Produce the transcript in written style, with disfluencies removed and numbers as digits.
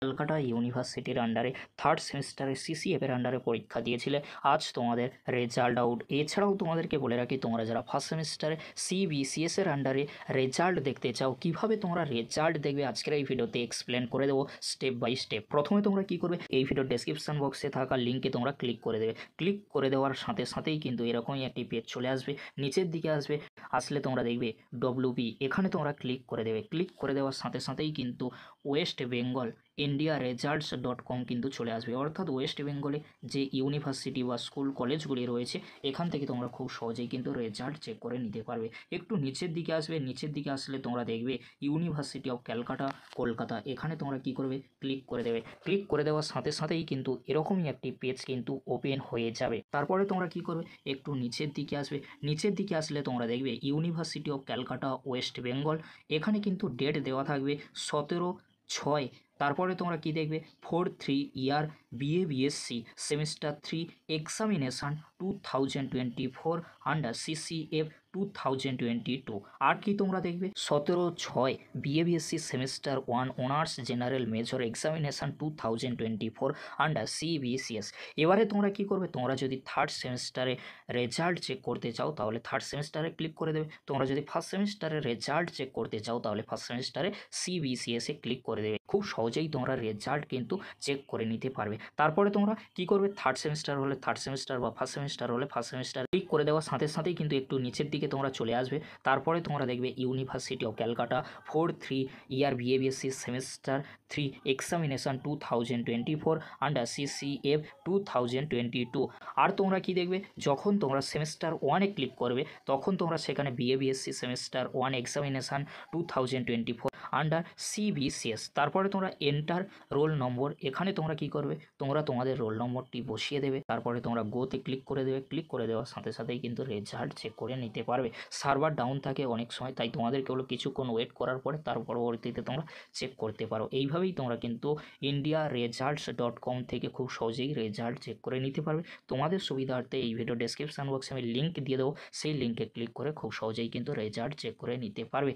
ক্যালকাটা ইউনিভার্সিটির আন্ডারে থার্ড সেমিস্টারে সিসিএফের আন্ডারে পরীক্ষা দিয়েছিলে। আজ তোমাদের রেজাল্ট আউট। এছাড়াও তোমাদেরকে বলে রাখি, তোমরা যারা ফার্স্ট সেমিস্টারে সিবিসিএস এর আন্ডারে রেজাল্ট দেখতে চাও, কিভাবে তোমরা রেজাল্ট দেখবে আজকের এই ভিডিওতে এক্সপ্লেন করে দেবো স্টেপ বাই স্টেপ। প্রথমে তোমরা কি করবে, এই ভিডিওর ডেসক্রিপশন বক্সে থাকা লিঙ্কে তোমরা ক্লিক করে দেবে। ক্লিক করে দেওয়ার সাথে সাথেই কিন্তু এরকমই একটি পেজ চলে আসবে। নিচের দিকে আসলে তোমরা দেখবে ডব্লিউবি, এখানে তোমরা ক্লিক করে দেবে। ক্লিক করে দেওয়ার সাথে সাথেই কিন্তু West Bengal India results .com কিন্তু চলে আসবে। অর্থাৎ ওয়েস্ট বেঙ্গলে যে ইউনিভার্সিটি বা স্কুল কলেজগুলি রয়েছে, এখান থেকে তোমরা খুব সহজেই কিন্তু রেজাল্ট চেক করে নিতে পারবে। একটু নিচের দিকে আসবে, নিচের দিকে আসলে তোমরা দেখবে ইউনিভার্সিটি অফ ক্যালকাটা কলকাতা, এখানে তোমরা কি করবে, ক্লিক করে দেবে। ক্লিক করে দেওয়ার সাথে সাথেই কিন্তু এরকমই একটি পেজ কিন্তু ওপেন হয়ে যাবে। তারপরে তোমরা কি করবে, একটু নিচের দিকে আসবে। নিচের দিকে আসলে তোমরা দেখবে university of Calcutta West Bengal, এখানে কিন্তু ডেট দেওয়া থাকবে 17/6। তারপরে তোমরা কি দেখবে, 4/3 ইয়ার BSc semester 3 examination 2024 under CCF 2022। আর কি তোমরা দেখবে 17/6 BSc semester 1 honours general major examination 2024 under CBCS. এবারে তোমরা কি করবে, তোমরা যদি থার্ড সেমিস্টারে রেজাল্ট চেক করতে চাও তাহলে থার্ড সেমিস্টারে ক্লিক করে দেবে। তোমরা যদি ফার্স্ট সেমিস্টারে রেজাল্ট চেক করতে চাও তাহলে ফার্স্ট সেমিস্টারে সিবিসিএসে ক্লিক করে দেবে। খুব সহজেই তোমরা রেজাল্ট কিন্তু চেক করে নিতে পারবে। তারপরে তোমরা কি করবে, থার্ড সেমিস্টার হলে থার্ড সেমিস্টার বা ফার্স্ট সেমিস্টার হলে ফার্স্ট সেমিস্টার ক্লিক করে দেওয়ার সাথে সাথেই কিন্তু একটু নিচের দিকে তোমরা চলে আসবে। তারপরে তোমরা দেখবে university of Calcutta 4/3 year BSc semester 3 examination 2024 under CCF 2022। আর তোমরা কি দেখবে, যখন তোমরা সেমিস্টার 1-এ ক্লিক করবে তখন তোমরা সেখানে BSc semester 1 examination 2024 under CBCS. তারপরে তোমরা এন্টার রোল নম্বর, এখানে তোমরা কি করবে, তোমরা তোমাদের রোল নম্বরটি বসিয়ে দেবে। তারপরে তোমরা গোতে ক্লিক করে দেবে। ক্লিক করে দেওয়ার সাথে সাথেই কিন্তু রেজাল্ট চেক করে নিতে পারবে। সার্ভার ডাউন থাকে অনেক সময়, তাই তোমাদেরকে হলো কিছুক্ষণ ওয়েট করার পরে তার পরবর্তীতে তোমরা চেক করতে পারো। এইভাবেই তোমরা কিন্তু ইন্ডিয়া রেজাল্টস .com থেকে খুব সহজেই রেজাল্ট চেক করে নিতে পারবে। তোমাদের সুবিধার্থে এই ভিডিও ডেসক্রিপশন বক্সে আমি লিঙ্ক দিয়ে দেবো, সেই লিঙ্কে ক্লিক করে খুব সহজেই কিন্তু রেজাল্ট চেক করে নিতে পারবে।